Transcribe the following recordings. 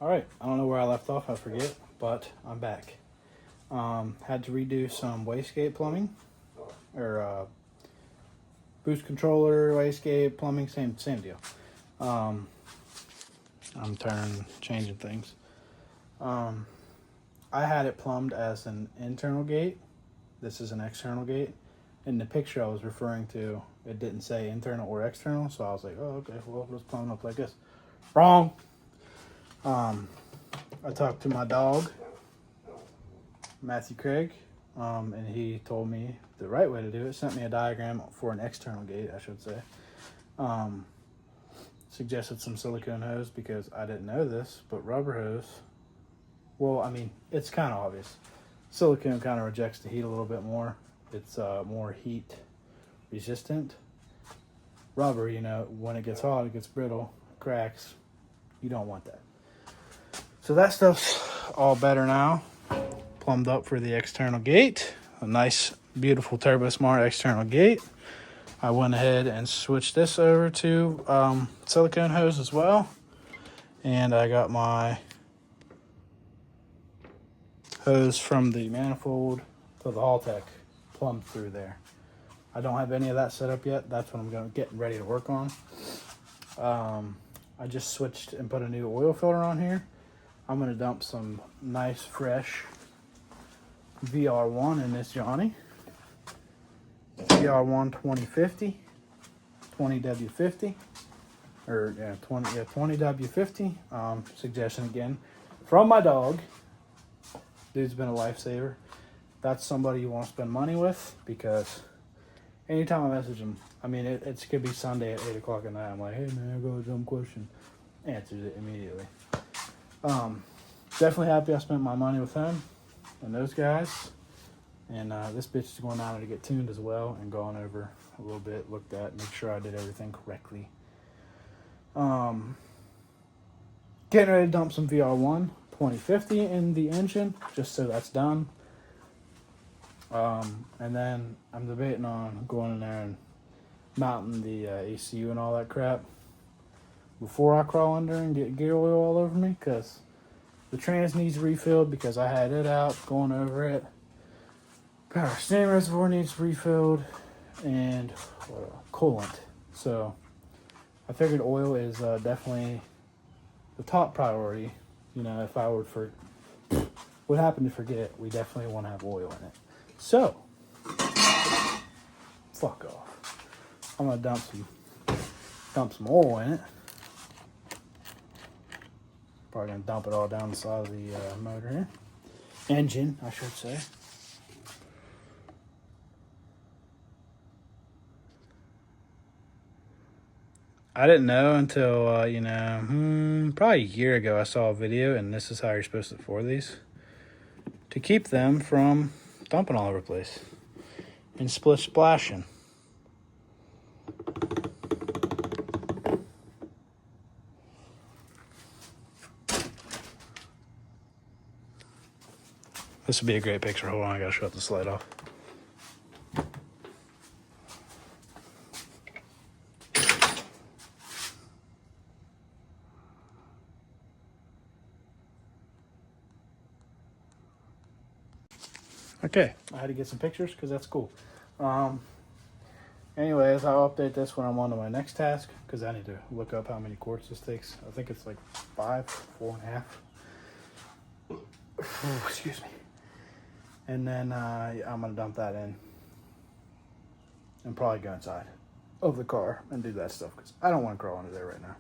All right, I don't know where I left off, I forget, but I'm back. Had to redo some wastegate plumbing, or boost controller, wastegate, plumbing, same deal. I'm changing things. I had it plumbed as an internal gate. This is an external gate. In the picture I was referring to, it didn't say internal or external, so I was like, oh, okay, well, let's plumb it up like this. Wrong. I talked to my dog, Matthew Craig, and he told me the right way to do it. Sent me a diagram for an external gate, I should say. Suggested some silicone hose because I didn't know this, but rubber hose, well, I mean, it's kind of obvious. Silicone kind of rejects the heat a little bit more. It's more heat resistant. Rubber, you know, when it gets hot, it gets brittle, cracks. You don't want that. So that stuff's all better now. Plumbed up for the external gate. A nice, beautiful TurboSmart external gate. I went ahead and switched this over to silicone hose as well. And I got my hose from the manifold to the Haltech plumbed through there. I don't have any of that set up yet. That's what I'm going to get ready to work on. I just switched and put a new oil filter on here. I'm going to dump some nice fresh VR1 in this Johnny. VR1 2050, 20W50, or yeah, 20W50. Suggestion again from my dog. Dude's been a lifesaver. That's somebody you want to spend money with, because anytime I message him, I mean, it could be Sunday at 8 o'clock at night. I'm like, hey man, I got a dumb question. Answers it immediately. Definitely happy I spent my money with him and those guys. And this bitch is going down there to get tuned as well and gone over a little bit, looked at, make sure I did everything correctly. Getting ready to dump some VR1 2050 in the engine, just so that's done. And then I'm debating on going in there and mounting the ECU and all that crap before I crawl under and get gear oil all over me, because the trans needs refilled because I had it out going over it. Power steering reservoir needs refilled, and coolant. So I figured oil is definitely the top priority. You know, if I would happen to forget, we definitely want to have oil in it. So, fuck off. I'm gonna dump some oil in it. Probably gonna dump it all down the side of the motor here. Engine, I should say. I didn't know until, probably a year ago I saw a video, and this is how you're supposed to pour these. To keep them from dumping all over the place and splashing. This would be a great picture. Hold on, I gotta shut the slide off. Okay, I had to get some pictures because that's cool. Anyways, I'll update this when I'm on to my next task, because I need to look up how many quarts this takes. I think it's like 4.5. Excuse me. And then I'm going to dump that in and probably go inside of the car and do that stuff, because I don't want to crawl under there right now.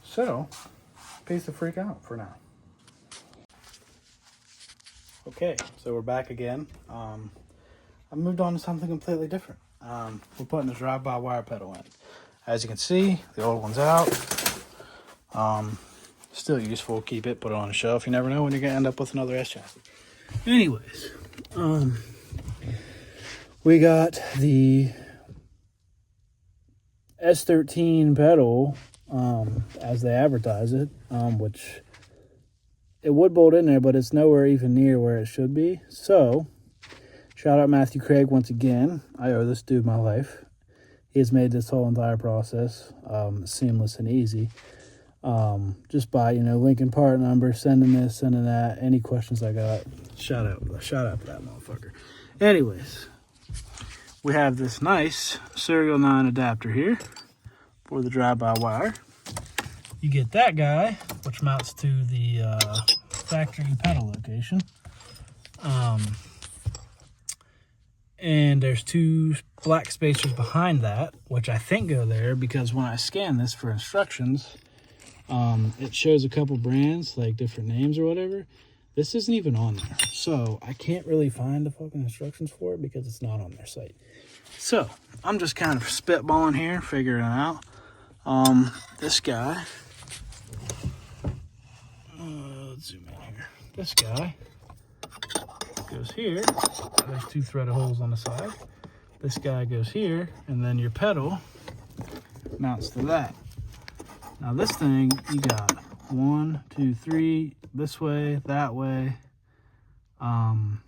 So, peace the freak out for now. Okay, so we're back again. I moved on to something completely different. We're putting this drive-by-wire pedal in. As you can see, the old one's out. Still useful. Keep it, put it on a shelf. You never know when you're going to end up with another S chassis. Anyways, we got the S13 pedal, as they advertise it, which it would bolt in there, but it's nowhere even near where it should be. So, shout out Matthew Craig once again. I owe this dude my life. He has made this whole entire process seamless and easy. just by, you know, linking part number, sending this, sending that. Any questions I got, shout out to that motherfucker. Anyways, we have this nice Serial 9 adapter here for the drive-by-wire. You get that guy, which mounts to the factory pedal location. And there's 2 black spacers behind that, which I think go there because when I scan this for instructions, it shows a couple brands, like different names or whatever. This isn't even on there. So I can't really find the fucking instructions for it because it's not on their site. So I'm just kind of spitballing here, figuring it out. This guy, let's zoom in here. This guy goes here. There's 2 threaded holes on the side. This guy goes here, and then your pedal mounts to that. Now this thing, you got 1, 2, 3, this way, that way. And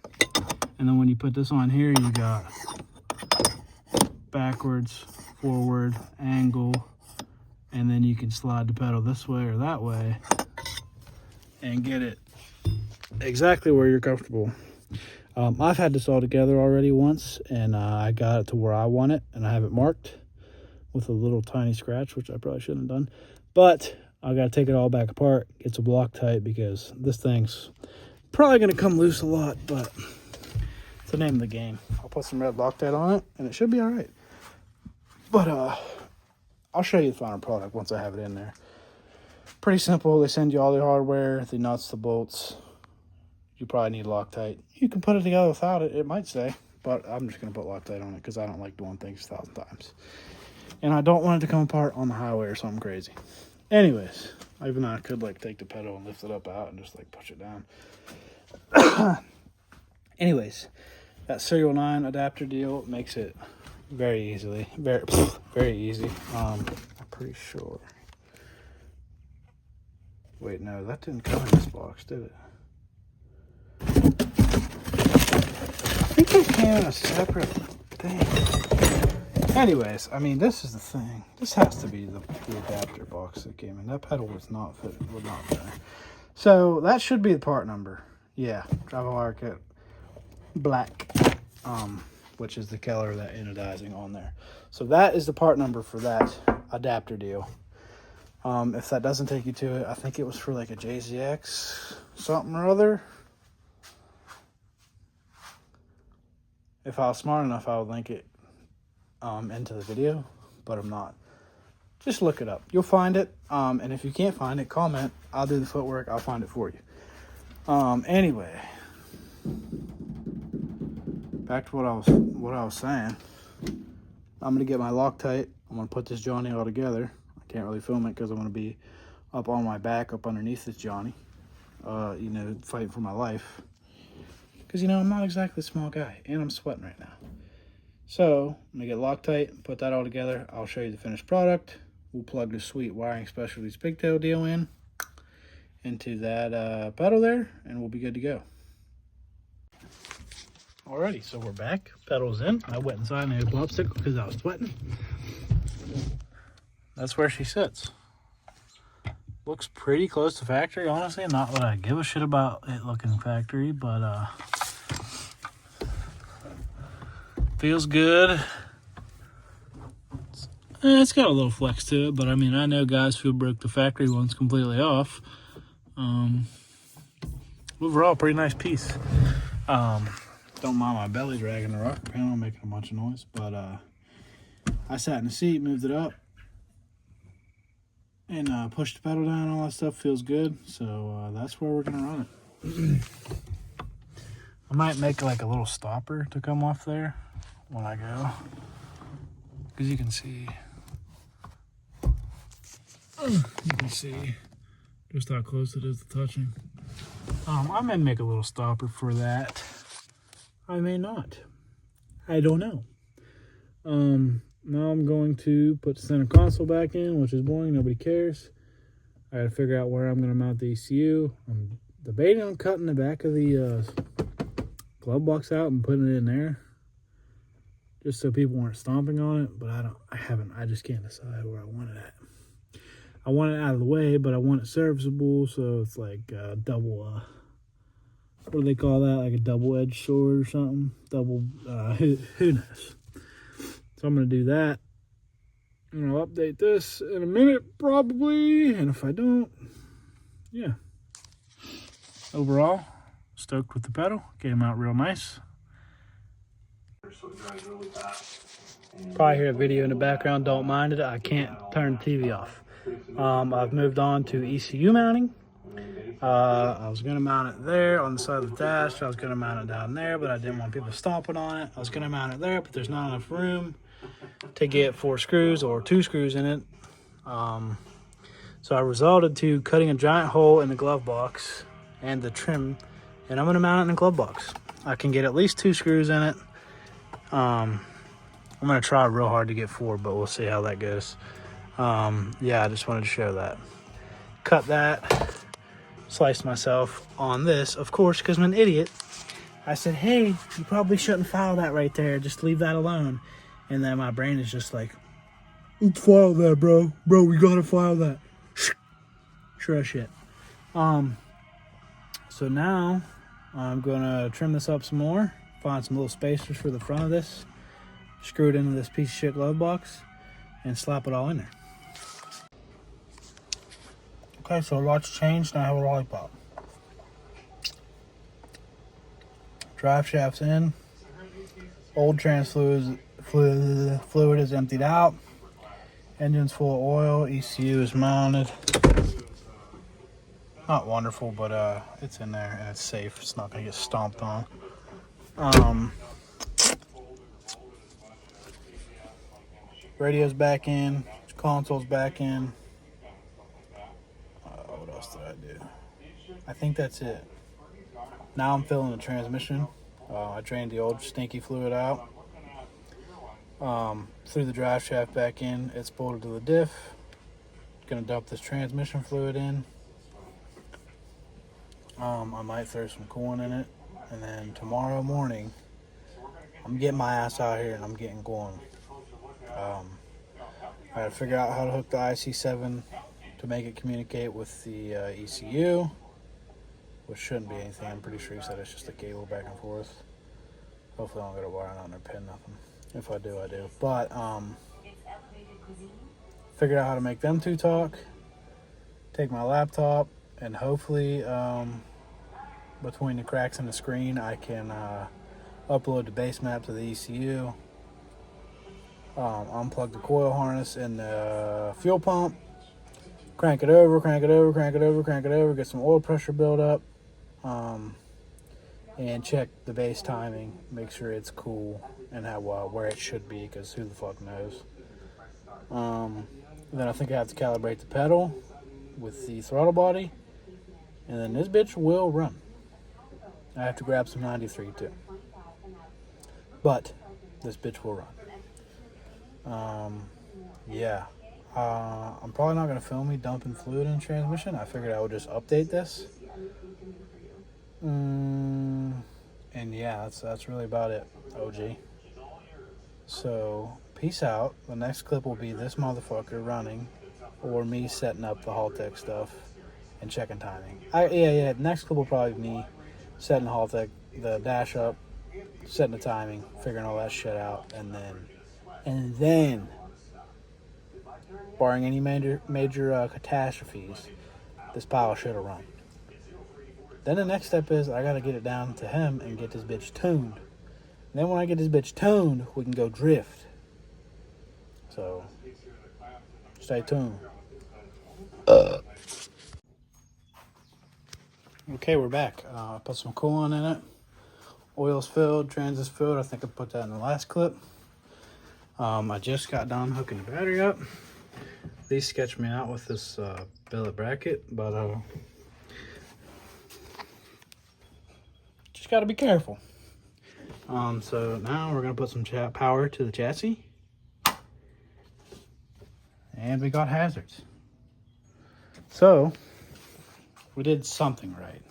then when you put this on here, you got backwards, forward, angle, and then you can slide the pedal this way or that way and get it exactly where you're comfortable. I've had this all together already once, and I got it to where I want it, and I have it marked with a little tiny scratch, which I probably shouldn't have done. But I got to take it all back apart, get some Loctite, because this thing's probably going to come loose a lot, but it's the name of the game. I'll put some red Loctite on it, and it should be all right. But I'll show you the final product once I have it in there. Pretty simple. They send you all the hardware, the nuts, the bolts. You probably need Loctite. You can put it together without it. It might say, but I'm just going to put Loctite on it because I don't like doing things 1,000 times. And I don't want it to come apart on the highway or something crazy. Anyways, even though I could like take the pedal and lift it up out and just like push it down. Anyways, that Serial 9 adapter deal makes it very easy. I'm pretty sure. Wait, no, that didn't come in this box, did it? I think it came in a separate thing. Anyways, I mean, this is the thing. This has to be the adapter box that came in. That pedal was not fit. Was not there. So that should be the part number. Yeah, drive-by-wire kit, black, which is the color of that anodizing on there. So that is the part number for that adapter deal. If that doesn't take you to it, I think it was for like a JZX something or other. If I was smart enough, I would link it into the video, but I'm not. Just look it up. You'll find it. And if you can't find it, comment. I'll do the footwork. I'll find it for you. Anyway, back to what I was saying. I'm gonna get my Loctite. I'm gonna put this Johnny all together. I can't really film it because I'm gonna be up on my back, up underneath this Johnny. You know, fighting for my life. Because, you know, I'm not exactly a small guy, and I'm sweating right now. So, I'm going to get Loctite, put that all together. I'll show you the finished product. We'll plug the Sweet Wiring Specialties pigtail deal into that pedal there, and we'll be good to go. Alrighty, so we're back. Pedal's in. I went inside and ate a popsicle because I was sweating. That's where she sits. Looks pretty close to factory, honestly. Not that I give a shit about it looking factory, but feels good. It's got a little flex to it, but I mean, I know guys who broke the factory ones completely off. Overall, pretty nice piece. Don't mind my belly dragging the rocker panel, making a bunch of noise, but I sat in the seat, moved it up, and push the pedal down. All that stuff feels good, so that's where we're gonna run it. I might make like a little stopper to come off there when I go, because you can see just how close it is to touching. I may make a little stopper for that. I may not. I don't know. Now I'm going to put the center console back in, which is boring. Nobody cares. I gotta figure out where I'm gonna mount the ECU. I'm debating on cutting the back of the glove box out and putting it in there, just so people weren't stomping on it. But I just can't decide where I want it at. I want it out of the way, but I want it serviceable, so it's like a double, what do they call that? Like a double-edged sword or something? Double, who knows? So I'm going to do that. And I'll update this in a minute, probably. And if I don't, yeah. Overall, stoked with the pedal. Came out real nice. Probably hear a video in the background. Don't mind it. I can't turn the TV off. I've moved on to ECU mounting. I was going to mount it there on the side of the dash. I was going to mount it down there, but I didn't want people stomping on it. I was going to mount it there, but there's not enough room to get 4 screws or 2 screws in it. So I resorted to cutting a giant hole in the glove box and the trim, and I'm going to mount it in the glove box. I can get at least 2 screws in it. I'm going to try real hard to get 4, but we'll see how that goes. Yeah, I just wanted to show that. Cut that. Sliced myself on this, of course, because I'm an idiot. I said, hey, you probably shouldn't file that right there. Just leave that alone. And then my brain is just like, let's file that, bro. Bro, we gotta file that. Sure as shit. So now I'm gonna trim this up some more. Find some little spacers for the front of this. Screw it into this piece of shit glove box. And slap it all in there. Okay, so a lot's changed. Now I have a lollipop. Drive shaft's in. Old trans fluid is emptied out. Engine's full of oil. ECU is mounted. Not wonderful, but it's in there and it's safe. It's not gonna get stomped on. Radio's back in. Console's back in. What else did I do? I think that's it. Now I'm filling the transmission. I drained the old stinky fluid out. Threw the drive shaft back in. It's bolted to the diff. Gonna dump this transmission fluid in. I might throw some coolant in it. And then tomorrow morning, I'm getting my ass out here and I'm getting going. I gotta figure out how to hook the IC7 to make it communicate with the ECU, which shouldn't be anything. I'm pretty sure he said it's just a cable back and forth. Hopefully I don't get a wire on or pin nothing. If I do, I do. But figured out how to make them two talk. Take my laptop and hopefully between the cracks in the screen I can upload the base map to the ECU. Unplug the coil harness in the fuel pump. Crank it over, crank it over, crank it over, crank it over. Get some oil pressure build up. And check the base timing. Make sure it's cool and how where it should be, because who the fuck knows. Then I think I have to calibrate the pedal with the throttle body. And then this bitch will run. I have to grab some 93 too. But this bitch will run. Yeah. I'm probably not going to film me dumping fluid in the transmission. I figured I would just update this. And yeah, that's really about it, OG. So, peace out. The next clip will be this motherfucker running, or me setting up the Haltech stuff and checking timing. Yeah. Next clip will probably be me setting the Haltech, the dash up, setting the timing, figuring all that shit out, and then, barring any major catastrophes, this pile should have run. Then the next step is I gotta get it down to him and get this bitch tuned. And then when I get this bitch tuned, we can go drift. So, stay tuned. Okay, we're back. Put some coolant in it. Oil's filled, trans is filled. I think I put that in the last clip. I just got done hooking the battery up. These sketched me out with this billet bracket, but just got to be careful. So now we're going to put some power to the chassis. And we got hazards. So, we did something right.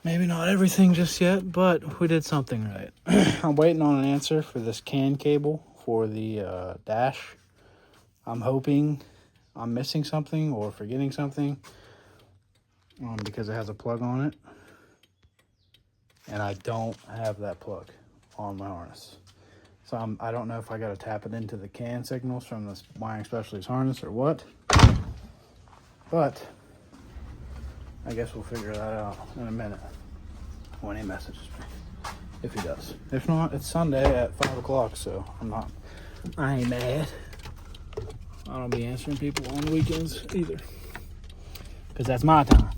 Maybe not everything just yet, but we did something right. I'm waiting on an answer for this CAN cable for the dash. I'm hoping I'm missing something or forgetting something because it has a plug on it. And I don't have that plug on my harness. So I don't know if I got to tap it into the CAN signals from this Wiring Specialties harness or what. But I guess we'll figure that out in a minute when he messages me. If he does. If not, it's Sunday at 5 o'clock, so I ain't mad. I don't be answering people on the weekends either. Because that's my time.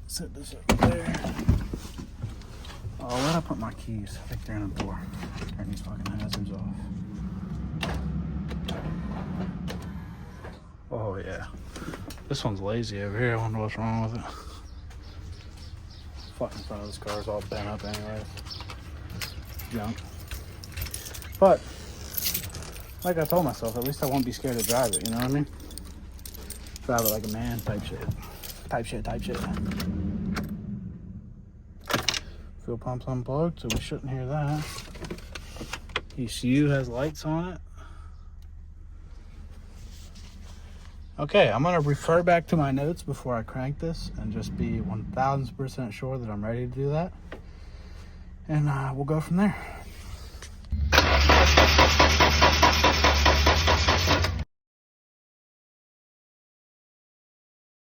Set this up there. Oh, where'd I put my keys? I think they're in the door. Turn these fucking hazards off. Oh, yeah. This one's lazy over here. I wonder what's wrong with it. Fucking front of this car's all bent up anyway. Junk. But, like I told myself, at least I won't be scared to drive it, you know what I mean? Drive it like a man type shit. Type shit. Fuel pump's unplugged, so we shouldn't hear that. ECU has lights on it. Okay, I'm going to refer back to my notes before I crank this and just be 1000% sure that I'm ready to do that. And we'll go from there.